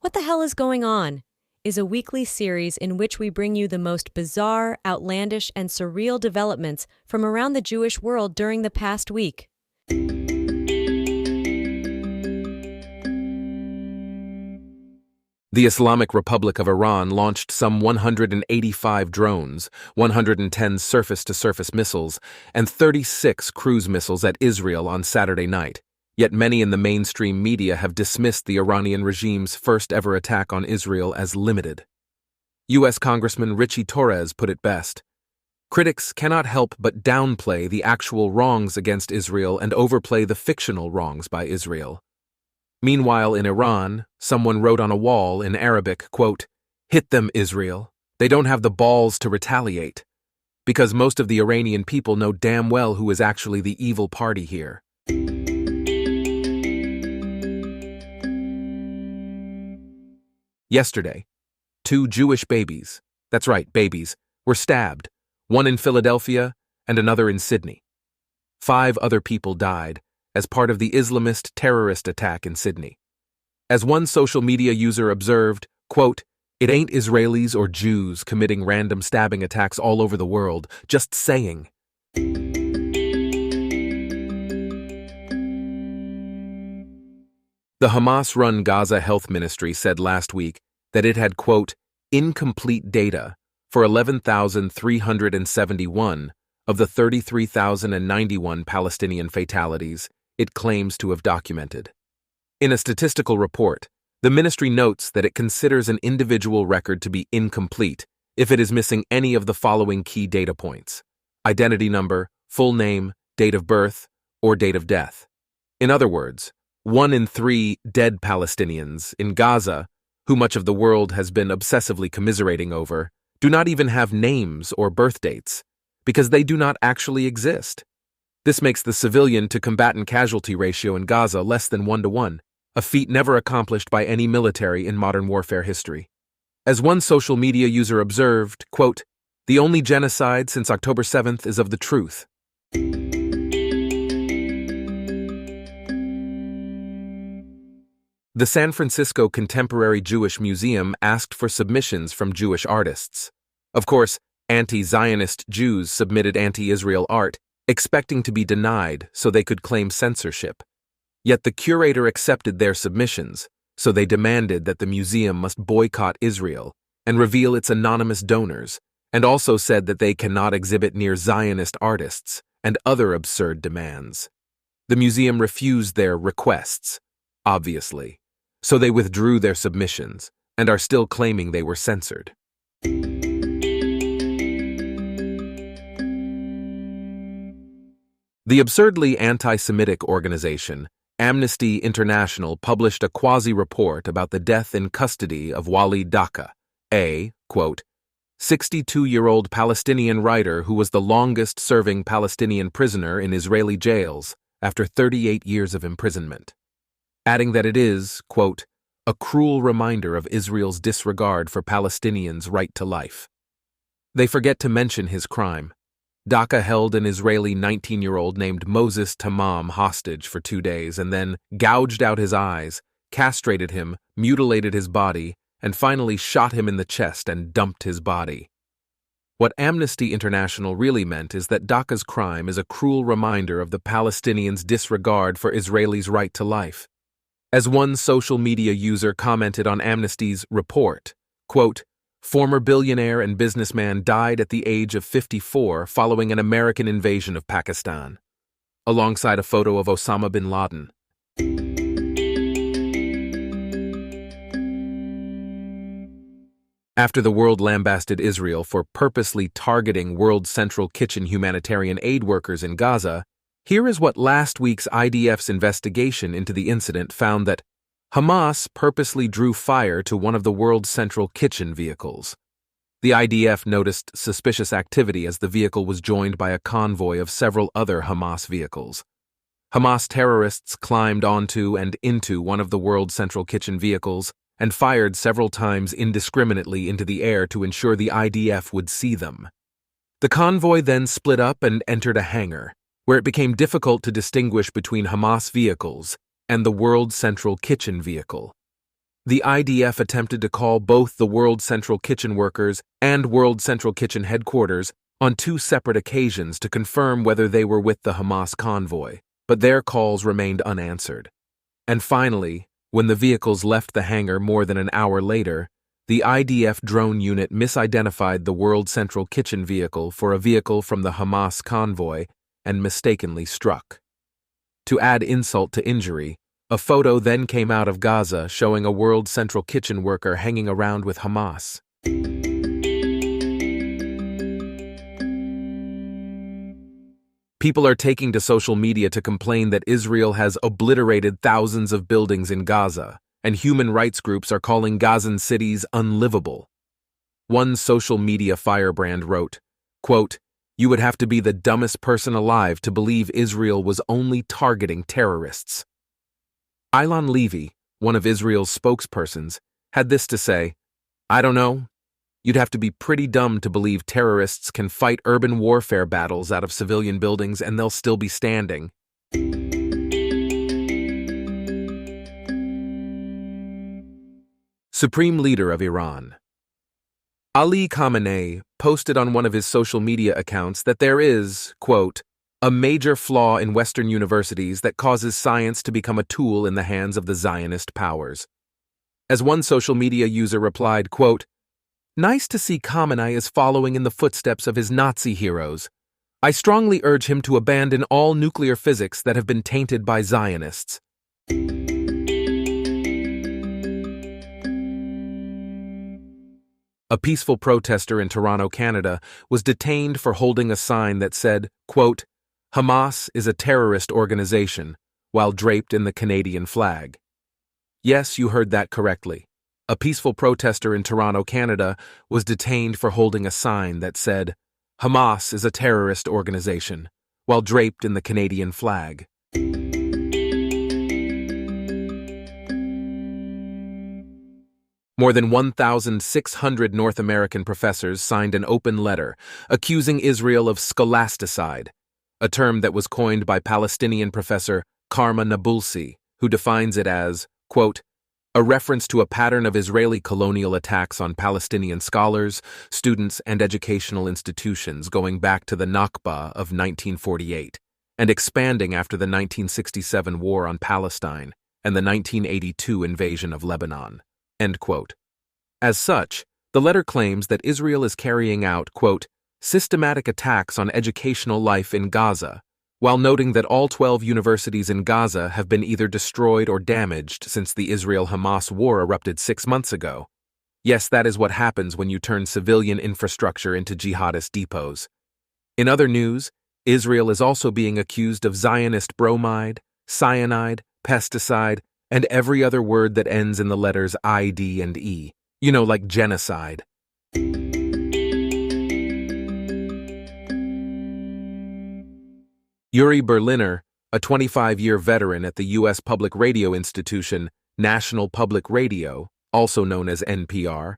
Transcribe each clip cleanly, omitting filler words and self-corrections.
What the Hell is Going On is a weekly series in which we bring you the most bizarre, outlandish, and surreal developments from around the Jewish world during the past week. The Islamic Republic of Iran launched some 185 drones, 110 surface-to-surface missiles, and 36 cruise missiles at Israel on Saturday night. Yet many in the mainstream media have dismissed the Iranian regime's first-ever attack on Israel as limited. U.S. Congressman Richie Torres put it best. Critics cannot help but downplay the actual wrongs against Israel and overplay the fictional wrongs by Israel. Meanwhile, in Iran, someone wrote on a wall in Arabic, quote, "Hit them, Israel. They don't have the balls to retaliate." Because most of the Iranian people know damn well who is actually the evil party here. Yesterday, 2 Jewish babies, that's right, babies, were stabbed, one in Philadelphia and another in Sydney. 5 other people died as part of the Islamist terrorist attack in Sydney. As one social media user observed, quote, "It ain't Israelis or Jews committing random stabbing attacks all over the world, just saying." The Hamas-run Gaza Health Ministry said last week that it had, quote, "incomplete data for 11,371 of the 33,091 Palestinian fatalities it claims to have documented." In a statistical report, the ministry notes that it considers an individual record to be incomplete if it is missing any of the following key data points: identity number, full name, date of birth, or date of death. In other words, 1 in 3 dead Palestinians in Gaza, who much of the world has been obsessively commiserating over, do not even have names or birth dates, because they do not actually exist. This makes the civilian-to-combatant casualty ratio in Gaza less than 1-to-1, a feat never accomplished by any military in modern warfare history. As one social media user observed, quote, "The only genocide since October 7th is of the truth." The San Francisco Contemporary Jewish Museum asked for submissions from Jewish artists. Of course, anti-Zionist Jews submitted anti-Israel art, expecting to be denied so they could claim censorship. Yet the curator accepted their submissions, so they demanded that the museum must boycott Israel and reveal its anonymous donors, and also said that they cannot exhibit near Zionist artists and other absurd demands. The museum refused their requests, obviously, so they withdrew their submissions and are still claiming they were censored. The absurdly anti-Semitic organization, Amnesty International, published a quasi-report about the death in custody of Walid Daqqa, a, quote, 62-year-old Palestinian writer who was the longest-serving Palestinian prisoner in Israeli jails after 38 years of imprisonment, adding that it is, quote, "a cruel reminder of Israel's disregard for Palestinians' right to life." They forget to mention his crime. Daqqa held an Israeli 19-year-old named Moses Tamam hostage for 2 days and then gouged out his eyes, castrated him, mutilated his body, and finally shot him in the chest and dumped his body. What Amnesty International really meant is that Daqqa's crime is a cruel reminder of the Palestinians' disregard for Israelis' right to life. As one social media user commented on Amnesty's report, quote, "Former billionaire and businessman died at the age of 54 following an American invasion of Pakistan," alongside a photo of Osama bin Laden. After the world lambasted Israel for purposely targeting World Central Kitchen humanitarian aid workers in Gaza, here is what last week's IDF's investigation into the incident found: that Hamas purposely drew fire to one of the World Central Kitchen vehicles. The IDF noticed suspicious activity as the vehicle was joined by a convoy of several other Hamas vehicles. Hamas terrorists climbed onto and into one of the World Central Kitchen vehicles and fired several times indiscriminately into the air to ensure the IDF would see them. The convoy then split up and entered a hangar, where it became difficult to distinguish between Hamas vehicles and the World Central Kitchen vehicle. The IDF attempted to call both the World Central Kitchen workers and World Central Kitchen headquarters on two separate occasions to confirm whether they were with the Hamas convoy, but their calls remained unanswered. And finally, when the vehicles left the hangar more than an hour later, the IDF drone unit misidentified the World Central Kitchen vehicle for a vehicle from the Hamas convoy and mistakenly struck. To add insult to injury, a photo then came out of Gaza showing a World Central Kitchen worker hanging around with Hamas. People are taking to social media to complain that Israel has obliterated thousands of buildings in Gaza, and human rights groups are calling Gazan cities unlivable. One social media firebrand wrote, quote, "You would have to be the dumbest person alive to believe Israel was only targeting terrorists." Ilan Levy, one of Israel's spokespersons, had this to say, "I don't know. You'd have to be pretty dumb to believe terrorists can fight urban warfare battles out of civilian buildings and they'll still be standing." Supreme Leader of Iran Ali Khamenei posted on one of his social media accounts that there is, quote, "a major flaw in Western universities that causes science to become a tool in the hands of the Zionist powers." As one social media user replied, quote, "Nice to see Khamenei is following in the footsteps of his Nazi heroes. I strongly urge him to abandon all nuclear physics that have been tainted by Zionists." A peaceful protester in Toronto, Canada, was detained for holding a sign that said, quote, "Hamas is a terrorist organization," while draped in the Canadian flag. Yes, you heard that correctly. A peaceful protester in Toronto, Canada, was detained for holding a sign that said, "Hamas is a terrorist organization," while draped in the Canadian flag. More than 1,600 North American professors signed an open letter accusing Israel of scholasticide, a term that was coined by Palestinian professor Karma Nabulsi, who defines it as, quote, "a reference to a pattern of Israeli colonial attacks on Palestinian scholars, students, and educational institutions going back to the Nakba of 1948, and expanding after the 1967 war on Palestine and the 1982 invasion of Lebanon." End quote. As such, the letter claims that Israel is carrying out, quote, "systematic attacks on educational life in Gaza," while noting that all 12 universities in Gaza have been either destroyed or damaged since the Israel-Hamas war erupted 6 months ago. Yes, that is what happens when you turn civilian infrastructure into jihadist depots. In other news, Israel is also being accused of Zionist bromide, cyanide, pesticide, and every other word that ends in the letters ID and E. You know, like genocide. Yuri Berliner, a 25-year veteran at the U.S. public radio institution National Public Radio, also known as NPR,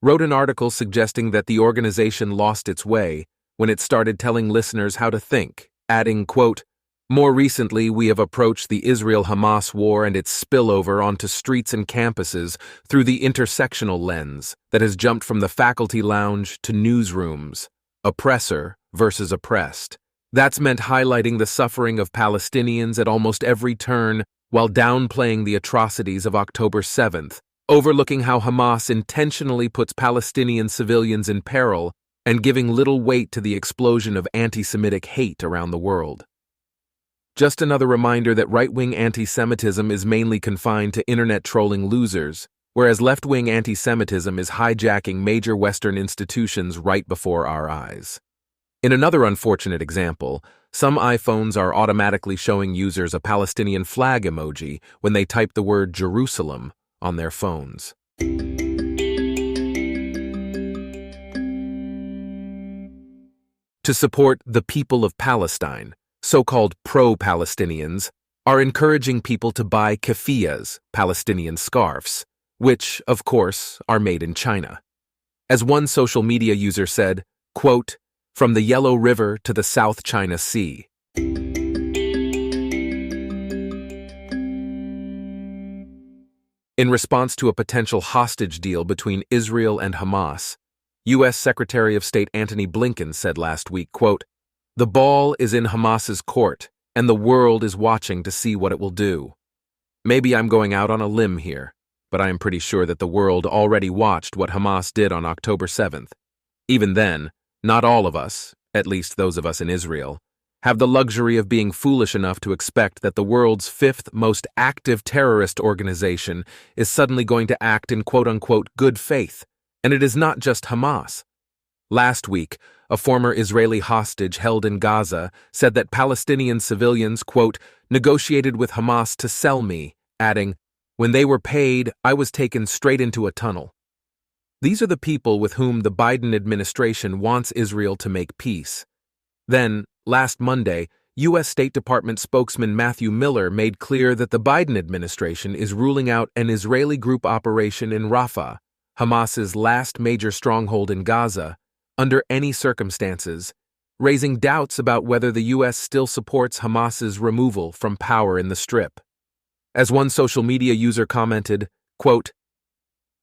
wrote an article suggesting that the organization lost its way when it started telling listeners how to think, adding, quote, "More recently, we have approached the Israel-Hamas war and its spillover onto streets and campuses through the intersectional lens that has jumped from the faculty lounge to newsrooms, oppressor versus oppressed. That's meant highlighting the suffering of Palestinians at almost every turn while downplaying the atrocities of October 7th, overlooking how Hamas intentionally puts Palestinian civilians in peril and giving little weight to the explosion of anti-Semitic hate around the world." Just another reminder that right-wing anti-Semitism is mainly confined to internet trolling losers, whereas left-wing anti-Semitism is hijacking major Western institutions right before our eyes. In another unfortunate example, some iPhones are automatically showing users a Palestinian flag emoji when they type the word Jerusalem on their phones. To support the people of Palestine, so-called pro-Palestinians are encouraging people to buy keffiyehs, Palestinian scarves, which, of course, are made in China. As one social media user said, quote, "From the Yellow River to the South China Sea." In response to a potential hostage deal between Israel and Hamas, U.S. Secretary of State Antony Blinken said last week, quote, "The ball is in Hamas's court, and the world is watching to see what it will do." Maybe I'm going out on a limb here, but I am pretty sure that the world already watched what Hamas did on October 7th. Even then, not all of us, at least those of us in Israel, have the luxury of being foolish enough to expect that the world's fifth most active terrorist organization is suddenly going to act in quote-unquote good faith. And it is not just Hamas. Last week, a former Israeli hostage held in Gaza said that Palestinian civilians, quote, "negotiated with Hamas to sell me," adding, "When they were paid, I was taken straight into a tunnel." These are the people with whom the Biden administration wants Israel to make peace. Then, last Monday, U.S. State Department spokesman Matthew Miller made clear that the Biden administration is ruling out an Israeli group operation in Rafah, Hamas's last major stronghold in Gaza, under any circumstances, raising doubts about whether the U.S. still supports Hamas's removal from power in the Strip. As one social media user commented, quote,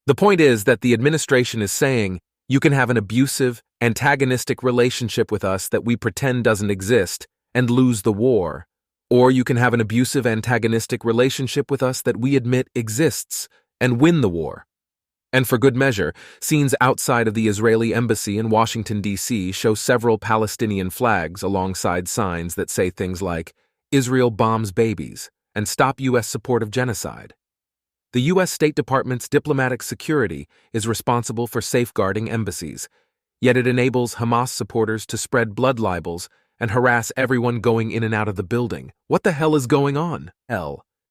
"The point is that the administration is saying, you can have an abusive, antagonistic relationship with us that we pretend doesn't exist and lose the war, or you can have an abusive, antagonistic relationship with us that we admit exists and win the war." And for good measure, scenes outside of the Israeli embassy in Washington, D.C. show several Palestinian flags alongside signs that say things like, "Israel bombs babies," and "Stop U.S. support of genocide." The U.S. State Department's diplomatic security is responsible for safeguarding embassies, yet it enables Hamas supporters to spread blood libels and harass everyone going in and out of the building. What the hell is going on?